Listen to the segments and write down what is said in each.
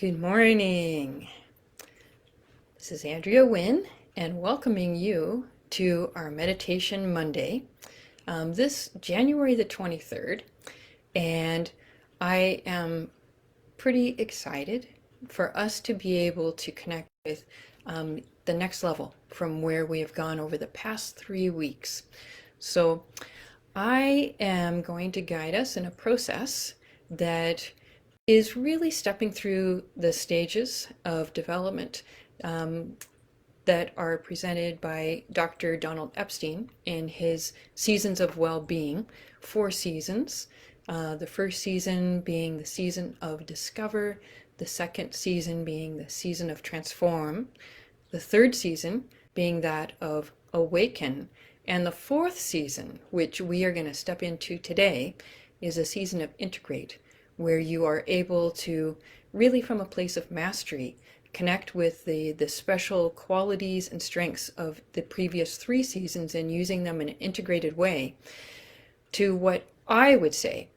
Good morning. This is Andrea Wynn and welcoming you to our Meditation Monday, this January the 23rd. And I am pretty excited for us to be able to connect with the next level from where we have gone over the past 3 weeks. So I am going to guide us in a process that is really stepping through the stages of development that are presented by Dr. Donald Epstein in his Seasons of Well-Being, 4 seasons. The first season being the season of Discover, the second season being the season of Transform, the third season being that of Awaken, and the fourth season, which we are going to step into today, is a season of Integrate, where you are able to really, from a place of mastery, connect with the special qualities and strengths of the previous 3 seasons and using them in an integrated way to what I would say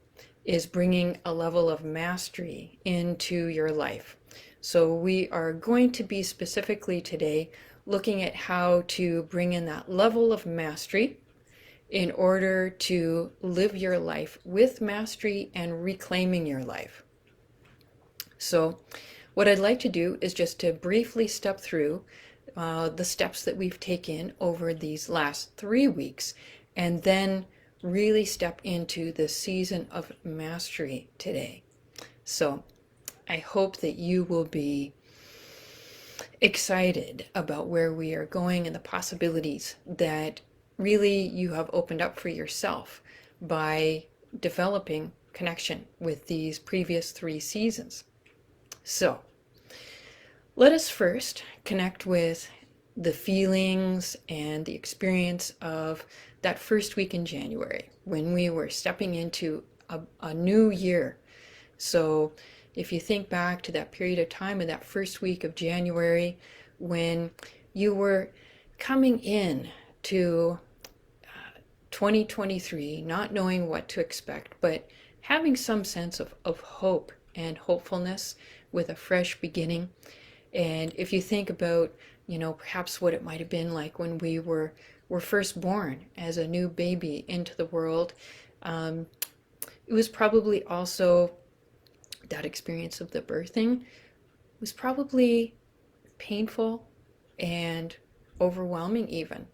is bringing a level of mastery into your life. So we are going to be specifically today looking at how to bring in that level of mastery in order to live your life with mastery and reclaiming your life. So what I'd like to do is just to briefly step through the steps that we've taken over these last 3 weeks, and then really step into the season of mastery today. So I hope that you will be excited about where we are going and the possibilities that really you have opened up for yourself by developing connection with these previous 3 seasons. So let us first connect with the feelings and the experience of that first week in January when we were stepping into a new year. So if you think back to that period of time in that first week of January when you were coming in to 2023, not knowing what to expect, but having some sense of hope and hopefulness with a fresh beginning. And if you think about, perhaps what it might have been like when we were first born as a new baby into the world, it was probably also that experience of the birthing was probably painful and overwhelming even.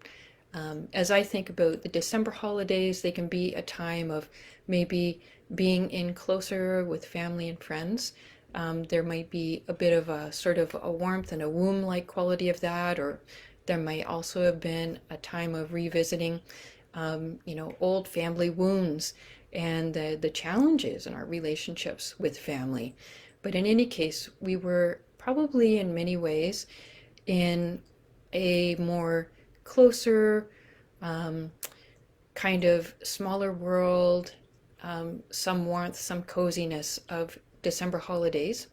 As I think about the December holidays, they can be a time of maybe being in closer with family and friends. There might be a bit of a sort of a warmth and a womb-like quality of that, or there might also have been a time of revisiting, old family wounds and the challenges in our relationships with family. But in any case, we were probably in many ways in a more closer, kind of smaller world, some warmth, some coziness of December holidays.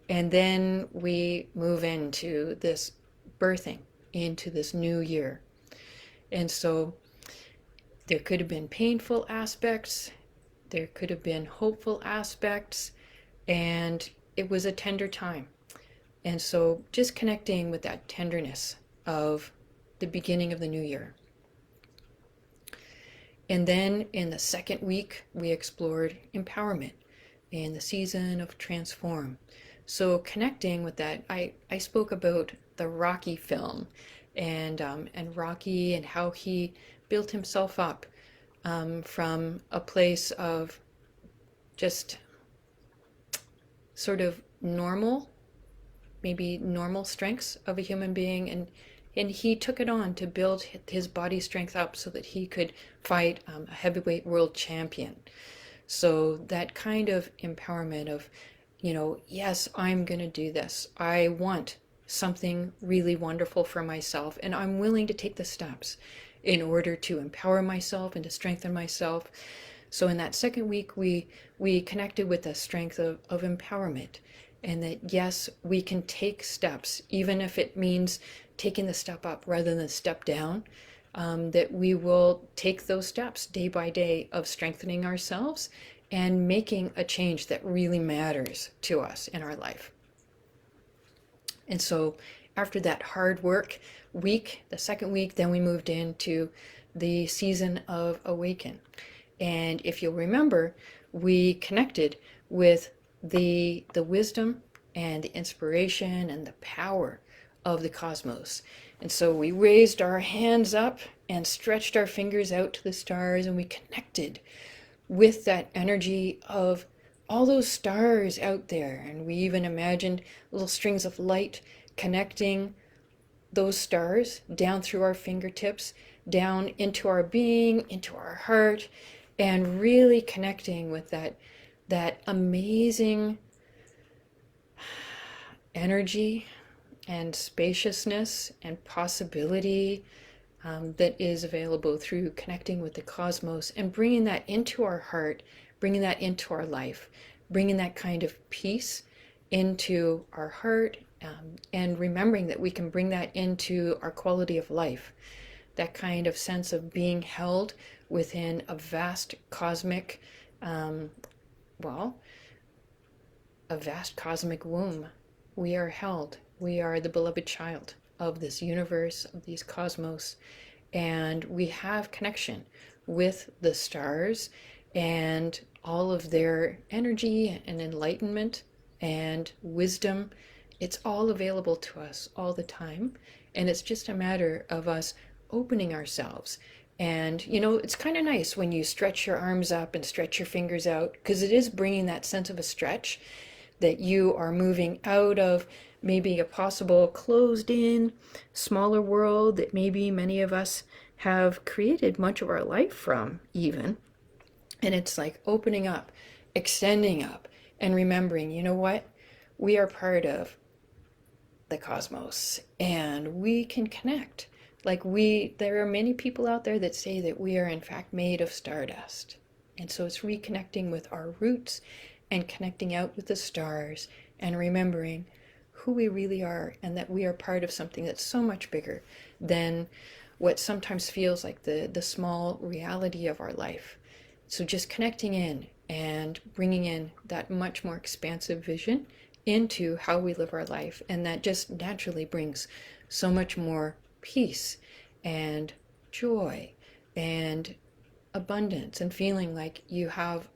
And then we move into this birthing, into this new year. And so there could have been painful aspects, there could have been hopeful aspects, and it was a tender time. And so just connecting with that tenderness of the beginning of the new year. And then in the second week, we explored empowerment in the season of Transform. So connecting with that, I spoke about the Rocky film and Rocky and how he built himself up from a place of just sort of normal, maybe normal strengths of a human being, and he took it on to build his body strength up so that he could fight a heavyweight world champion. So that kind of empowerment of, yes, I'm going to do this. I want something really wonderful for myself, and I'm willing to take the steps in order to empower myself and to strengthen myself. So in that second week, we connected with the strength of empowerment, and that yes, we can take steps, even if it means taking the step up rather than the step down, that we will take those steps day by day of strengthening ourselves and making a change that really matters to us in our life. And so after that hard work week, the second week, then we moved into the season of Awaken. And if you'll remember, we connected with the wisdom and the inspiration and the power of the cosmos. And so we raised our hands up and stretched our fingers out to the stars, and we connected with that energy of all those stars out there. And we even imagined little strings of light connecting those stars down through our fingertips, down into our being, into our heart, and really connecting with that amazing energy and spaciousness and possibility that is available through connecting with the cosmos and bringing that into our heart, bringing that into our life, bringing that kind of peace into our heart, and remembering that we can bring that into our quality of life, that kind of sense of being held within a vast cosmic, a vast cosmic womb. We are held. We are the beloved child of this universe, of these cosmos, and we have connection with the stars and all of their energy and enlightenment and wisdom. It's all available to us all the time, and it's just a matter of us opening ourselves. And it's kind of nice when you stretch your arms up and stretch your fingers out, because it is bringing that sense of a stretch, that you are moving out of maybe a possible closed in, smaller world that maybe many of us have created much of our life from, even. And it's like opening up, extending up, and remembering, you know what? We are part of the cosmos, and we can connect. There are many people out there that say that we are in fact made of stardust. And so it's reconnecting with our roots and connecting out with the stars and remembering who we really are, and that we are part of something that's so much bigger than what sometimes feels like the small reality of our life. So just connecting in and bringing in that much more expansive vision into how we live our life, and that just naturally brings so much more peace and joy and abundance, and feeling like you have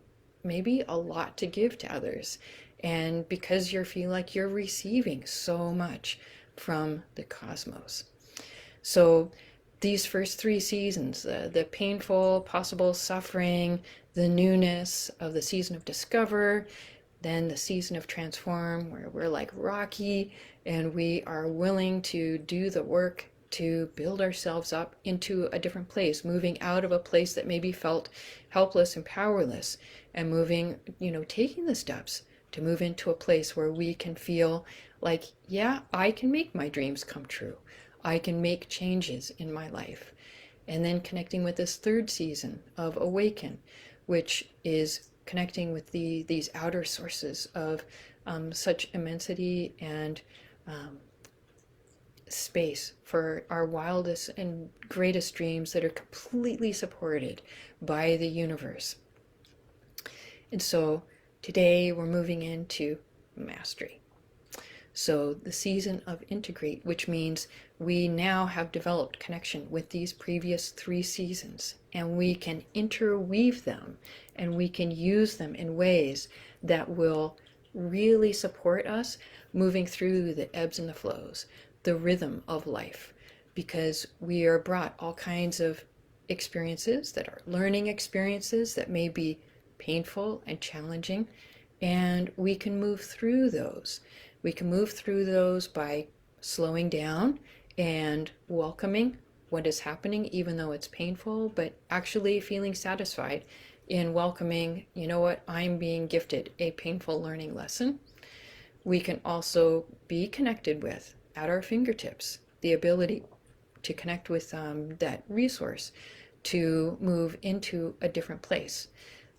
maybe a lot to give to others, and because you feel like you're receiving so much from the cosmos. So these first 3 seasons, the painful possible suffering, the newness of the season of Discover, then the season of Transform, where we're like Rocky and we are willing to do the work to build ourselves up into a different place, moving out of a place that maybe felt helpless and powerless, and moving, taking the steps to move into a place where we can feel like, yeah, I can make my dreams come true. I can make changes in my life. And then connecting with this 3rd season of Awaken, which is connecting with these outer sources of such immensity and space for our wildest and greatest dreams that are completely supported by the universe. And so today we're moving into Mastery. So the season of Integrate, which means we now have developed connection with these previous 3 seasons, and we can interweave them, and we can use them in ways that will really support us moving through the ebbs and the flows, the rhythm of life, because we are brought all kinds of experiences that are learning experiences that may be painful and challenging, and we can move through those. We can move through those by slowing down and welcoming what is happening, even though it's painful, but actually feeling satisfied in welcoming, you know what, I'm being gifted a painful learning lesson. We can also be connected with, at our fingertips, the ability to connect with that resource to move into a different place,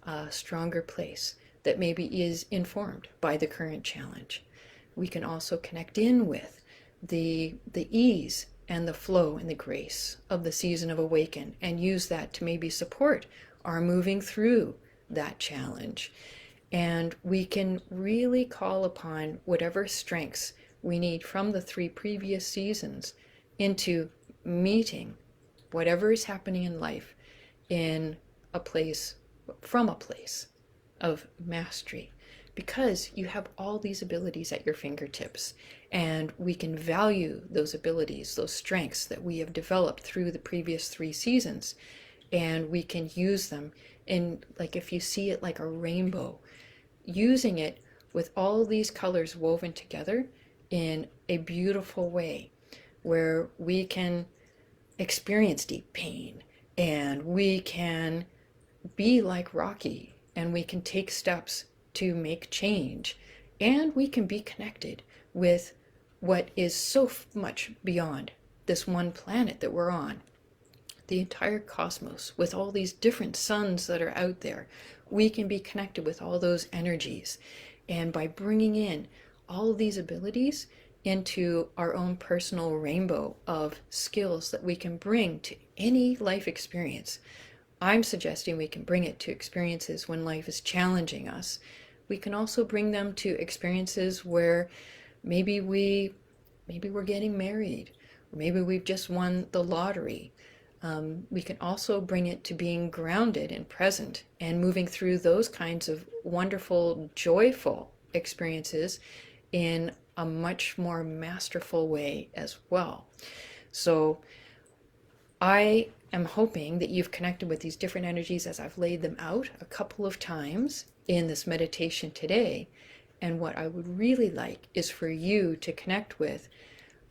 a stronger place that maybe is informed by the current challenge. We can also connect in with the ease and the flow and the grace of the season of Awaken, and use that to maybe support our moving through that challenge. And we can really call upon whatever strengths we need from the 3 previous seasons into meeting whatever is happening in life in a place, from a place of mastery, because you have all these abilities at your fingertips, and we can value those abilities, those strengths that we have developed through the previous 3 seasons, and we can use them in, like, if you see it like a rainbow, using it with all these colors woven together in a beautiful way, where we can experience deep pain, and we can be like Rocky, and we can take steps to make change, and we can be connected with what is so much beyond this one planet that we're on, the entire cosmos, with all these different suns that are out there. We can be connected with all those energies, and by bringing in all of these abilities into our own personal rainbow of skills that we can bring to any life experience. I'm suggesting we can bring it to experiences when life is challenging us. We can also bring them to experiences where maybe we're getting married, or maybe we've just won the lottery. We can also bring it to being grounded and present and moving through those kinds of wonderful, joyful experiences in a much more masterful way as well. So I am hoping that you've connected with these different energies as I've laid them out a couple of times in this meditation today. And what I would really like is for you to connect with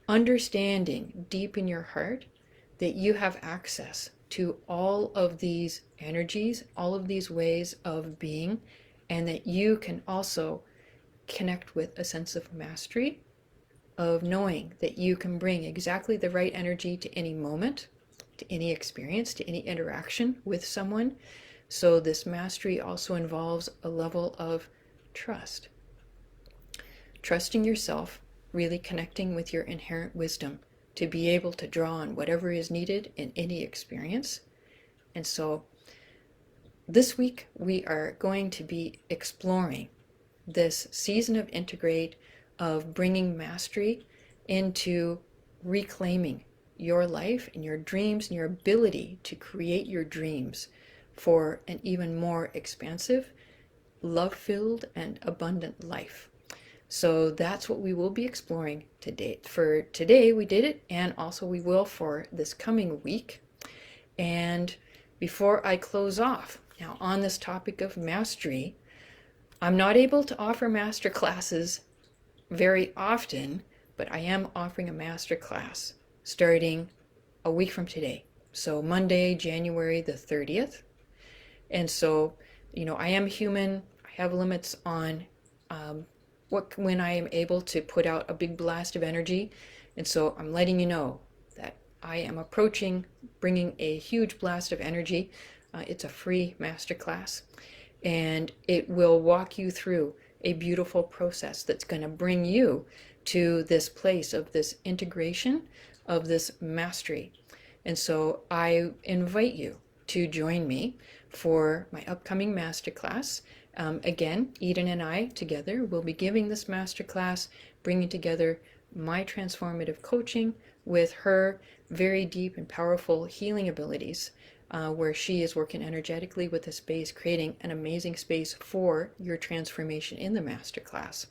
understanding deep in your heart that you have access to all of these energies, all of these ways of being, and that you can also connect with a sense of mastery, of knowing that you can bring exactly the right energy to any moment, to any experience, to any interaction with someone. So this mastery also involves a level of trust. Trusting yourself, really connecting with your inherent wisdom to be able to draw on whatever is needed in any experience. And so this week we are going to be exploring this season of Integrate, of bringing mastery into reclaiming your life and your dreams and your ability to create your dreams for an even more expansive, love-filled, and abundant life. So that's what we will be exploring today. For today, we did it, and also we will for this coming week. And before I close off, now on this topic of mastery, I'm not able to offer master classes very often, but I am offering a master class starting a week from today. So Monday, January the 30th. And so, I am human. I have limits on when I am able to put out a big blast of energy. And so I'm letting you know that I am approaching bringing a huge blast of energy. It's a free masterclass, and it will walk you through a beautiful process that's going to bring you to this place of this integration, of this mastery. And so I invite you to join me for my upcoming masterclass. Again, Eden and I together will be giving this masterclass, bringing together my transformative coaching with her very deep and powerful healing abilities, where she is working energetically with the space, creating an amazing space for your transformation in the masterclass.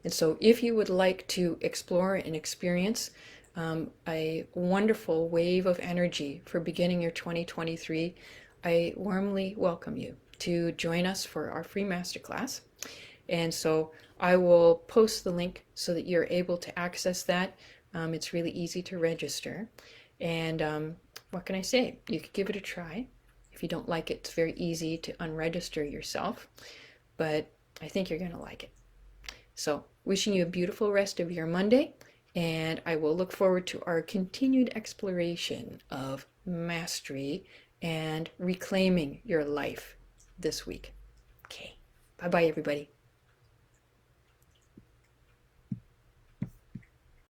And so if you would like to explore and experience a wonderful wave of energy for beginning your 2023, I warmly welcome you to join us for our free masterclass. And so I will post the link so that you're able to access that. It's really easy to register. And what can I say? You could give it a try. If you don't like it, it's very easy to unregister yourself. But I think you're going to like it. So wishing you a beautiful rest of your Monday. And I will look forward to our continued exploration of mastery and reclaiming your life this week. Okay. Bye-bye, everybody.